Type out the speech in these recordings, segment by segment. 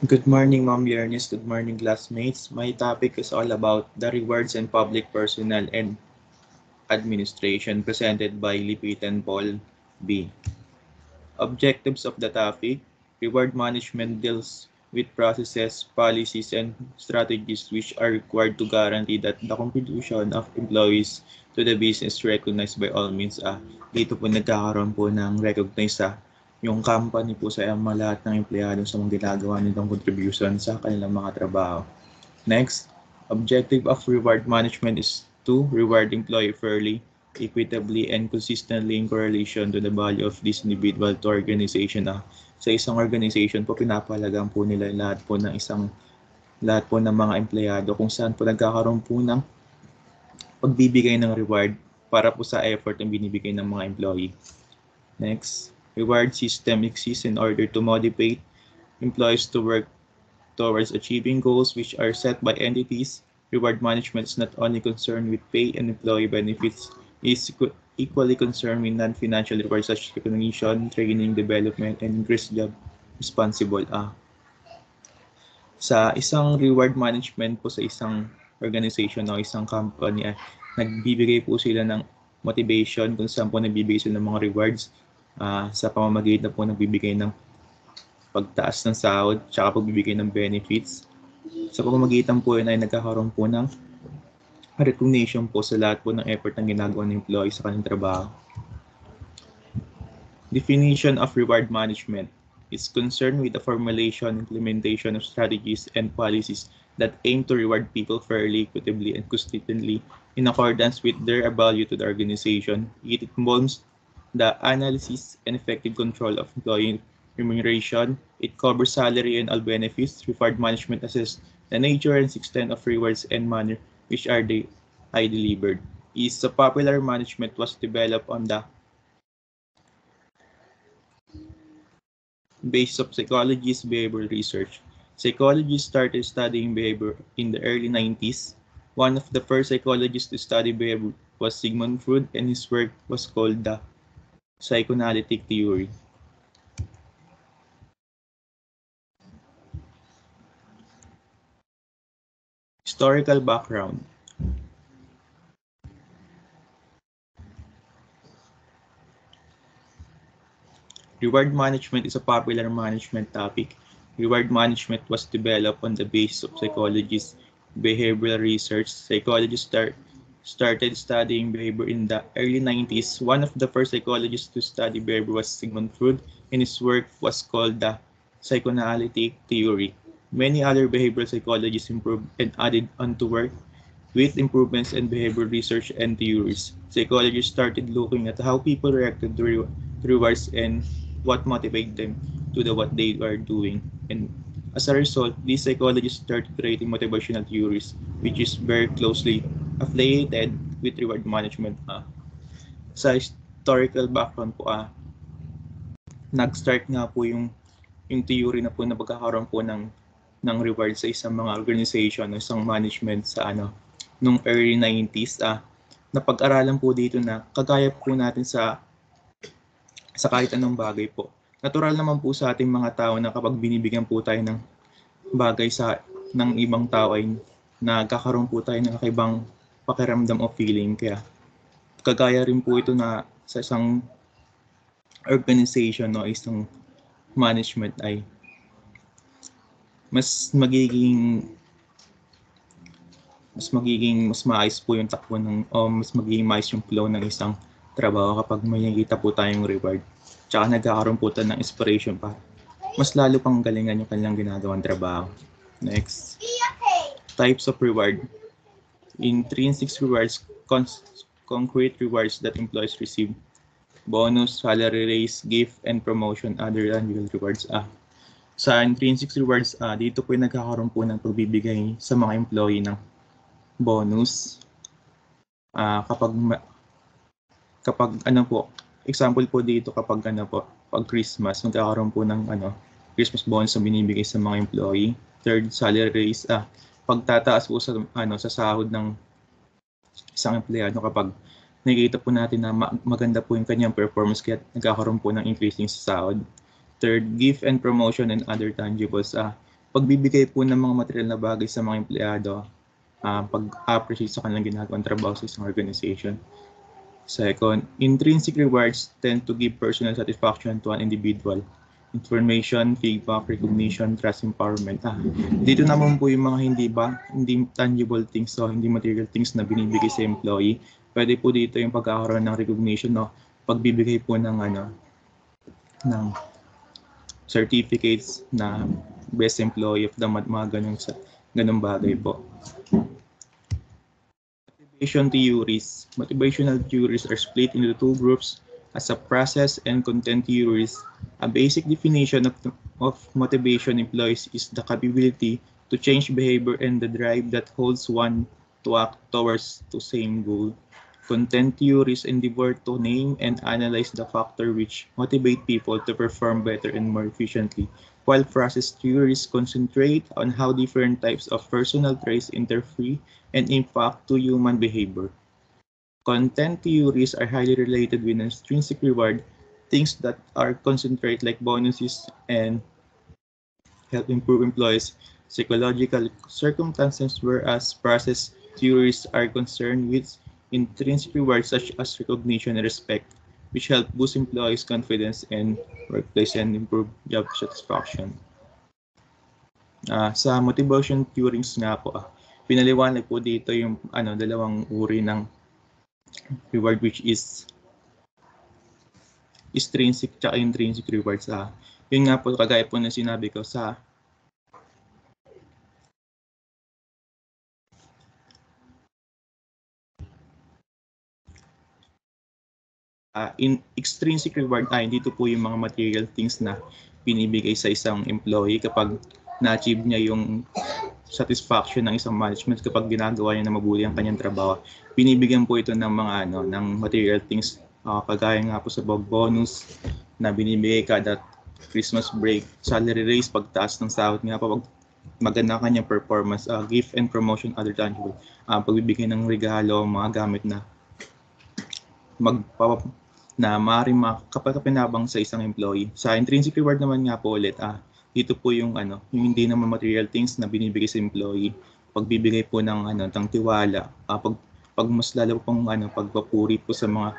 Good morning, Ma'am Yernes. Good morning, classmates. My topic is all about the rewards and public personnel and administration presented by Lipitan Paul B. Objectives of the topic: reward management deals with processes, policies, and strategies which are required to guarantee that the contribution of employees to the business recognized by all means. Dito po nagkakaroon po ng recognize yung company po sa mga lahat ng empleyado sa mga ginagawa nilang contribution sa kanilang mga trabaho. Next, objective of reward management is to reward employee fairly, equitably, and consistently in correlation to the value of this individual to organization. Sa isang organization po, pinapahalagan po nila lahat po ng mga empleyado kung saan po nagkakaroon po ng pagbibigay ng reward para po sa effort na binibigay ng mga employee. Next, reward system exists in order to motivate employees to work towards achieving goals which are set by entities. Reward management is not only concerned with pay and employee benefits, it is equally concerned with non-financial rewards such as recognition, training, development, and increased job responsible. Sa isang reward management po sa isang organization o isang company, nagbibigay po sila ng motivation kung saan po nagbibigay sila ng mga rewards sa pamamagitan po nagbibigay ng pagtaas ng sahod, tsaka pagbibigay ng benefits. Sa pamamagitan po yun ay nagkakaroon po ng recognition po sa lahat po ng effort ng ginagawa ng employee sa kanilang trabaho. Definition of reward management is concerned with the formulation and implementation of strategies and policies that aim to reward people fairly, equitably, and consistently in accordance with their value to the organization. It involves the analysis and effective control of employee remuneration. It covers salary and all benefits. Reward management assesses the nature and extent of rewards and manner which are delivered. Is popular management was developed on the basis of psychology's behavioral research. Psychologists started studying behavior in the early 90s. One of the first psychologists to study behavior was Sigmund Freud, and his work was called the psychoanalytic theory. Historical background. Reward management is a popular management topic. Reward management was developed on the basis of psychologists' behavioral research. Psychologists started studying behavior in the early 90s. One of the first psychologists to study behavior was Sigmund Freud, and his work was called the psychoanalytic theory. Many other behavioral psychologists improved and added on to work with improvements in behavioral research and theories. Psychologists started looking at how people reacted to rewards and what motivated them to what they are doing. And as a result, these psychologists started creating motivational theories, which is very closely affiliated with reward management. Sa historical background po, nag-start nga po yung theory na po na pagkakaroon po ng reward sa isang mga organization o isang management sa nung early 90s. Napag-aralan po dito na kagaya po natin sa kahit anong bagay po. Natural naman po sa ating mga tao na kapag binibigyan po tayo ng bagay ng ibang tao ay nagkakaroon po tayo ng kakaibang pakiramdam o feeling. Kaya kagaya rin po ito na sa isang organization o isang management ay mas maayos po yung takbo mas magiging maayos yung flow ng isang trabaho kapag may nakikita po tayong reward. Tsaka nagkakaroon po tayo ng inspiration pa. Mas lalo pang galingan yung kanilang ginagawang trabaho. Next. Types of reward. Intrinsic rewards, concrete rewards that employees receive. Bonus, salary raise, gift, and promotion, other than real rewards. Sa intrinsic rewards, dito po yung nagkakaroon po ng pagbibigay sa mga employee ng bonus. Kapag example po dito kapag pag Christmas, magkakaroon po ng Christmas bonus na binibigay sa mga employee. Third, salary raise, pagtataas po sa sahod ng isang empleyado kapag nakikita po natin na maganda po yung kanyang performance kaya nagkakaroon po ng increasing sa sahod. Third, gift and promotion and other tangibles. Pagbibigay po ng mga material na bagay sa mga empleyado, pag-appreciate sa kanilang ginagawang trabaho sa isang organization. Second, intrinsic rewards tend to give personal satisfaction to an individual. Information, feedback, recognition, trust, empowerment. Dito naman po yung mga hindi tangible things, so hindi material things na binibigay sa employee. Pwede po dito yung pagkakaroon ng recognition, no? Pagbibigay po ng ng certificates na best employee of the month, mga ganung bagay po. Motivation theories. Motivational theories are split into two groups as a process and content theories. A basic definition of motivation employees is the capability to change behavior and the drive that holds one to act towards the same goal. Content theories endeavor to name and analyze the factors which motivate people to perform better and more efficiently, while process theories concentrate on how different types of personal traits interfere and impact to human behavior. Content theories are highly related with intrinsic reward, things that are concentrate like bonuses and help improve employees' psychological circumstances, whereas process theories are concerned with intrinsic rewards such as recognition and respect, which help boost employees' confidence in workplace and improve job satisfaction. Sa motivation theories nga po, pinaliwanag po dito yung dalawang uri ng reward, which is extrinsic at intrinsic rewards. Yun nga po, kagaya po na sinabi ko sa in extrinsic reward, dito po yung mga material things na binibigay sa isang employee kapag na-achieve niya yung satisfaction ng isang management kapag ginagawa niya na mabuti ang kanyang trabaho. Binibigyan po ito ng mga ng material things, kagaya nga po sa bonus na binibigay kada Christmas break, salary raise, pagtaas ng sahod nga po, maganda kanyang performance, gift and promotion, other tangible, pagbibigay ng regalo, mga gamit na maaaring makapinabang sa isang employee. Sa intrinsic reward naman nga po ulit, dito po yung yung hindi naman material things na binibigay sa employee, pagbibigay po ng tiwala, pag mas lalo pong pagpapuri po sa mga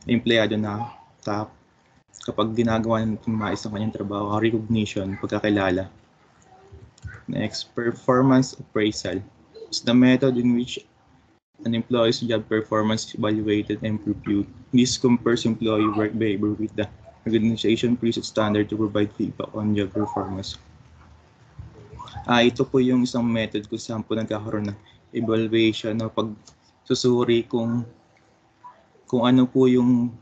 empleyado na kapag ginagawa ng maayos ang kanyang trabaho, recognition, pagkakilala. Next, performance appraisal is the method in which an employee's job performance is evaluated and reviewed. This compares employee work behavior with the organization preset standard to provide feedback on job performance. Ito po yung isang method kung saan po nagkakaroon ng evaluation, pagsusuri kung ano po yung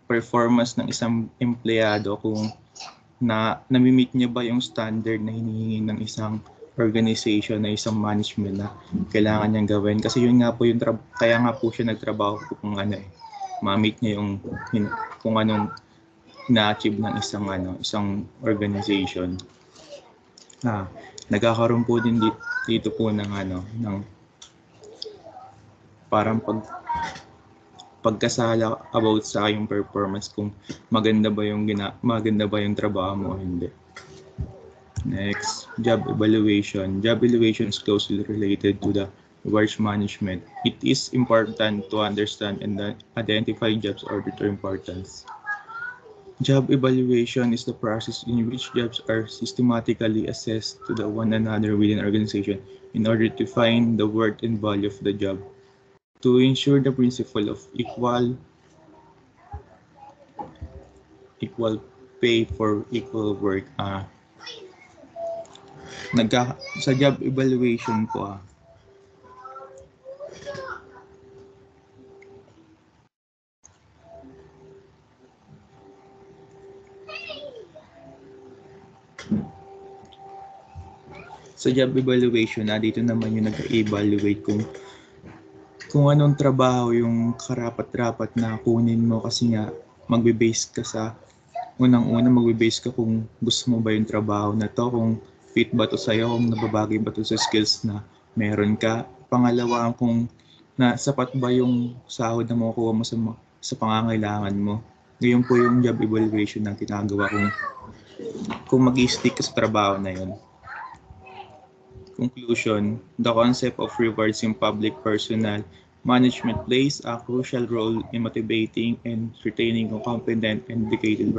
performance ng isang empleyado, kung nami-meet niya ba yung standard na hinihingi ng isang organization, na isang management na kailangan niyang gawin. Kasi yun nga po yung kaya nga po siya nagtrabaho kung ma-meet niya yung kung anong na-achieve ng isang organization. Nagkakaroon po din dito po ng parang pagkasala about sa yung performance, kung maganda ba yung trabaho mo o hindi. Next, job evaluation. Job evaluation is closely related to the rewards management. It is important to understand and identify jobs' order to importance. Job evaluation is the process in which jobs are systematically assessed to one another within an organization in order to find the worth and value of the job. To ensure the principle of equal pay for equal work, sa job evaluation po, dito naman yung nag-evaluate kung anong trabaho yung karapat-rapat na kunin mo, kasi nga magbe-base ka sa magbe-base ka kung gusto mo ba yung trabaho na to, kung fit ba to sa'yo, kung nababagay ba to sa skills na meron ka. Pangalawa, kung sapat ba yung sahod na makukuha mo sa pangangailangan mo. Ngayon po yung job evaluation na ginagawa kung mag-i-stick ka sa trabaho na yun. Conclusion, the concept of rewards in public personnel management plays a crucial role in motivating and retaining a competent and dedicated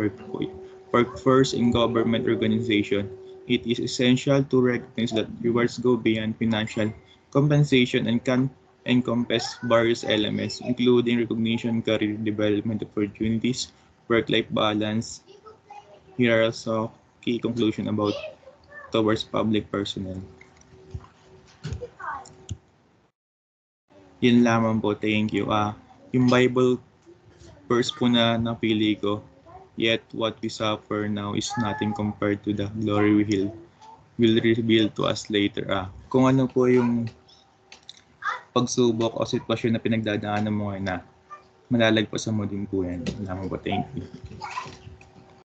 workforce in government organization. It is essential to recognize that rewards go beyond financial compensation and can encompass various elements, including recognition, career development opportunities, work-life balance. Here are also key conclusion about towards public personnel. Yun lamang po, thank you. Yung Bible verse po na napili ko, yet what we suffer now is nothing compared to the glory will reveal to us later. Kung ano po yung pagsubok o sitwasyon na pinagdadaanan mo ngayon na malalagpasan mo din po yan. Lamang po, thank you.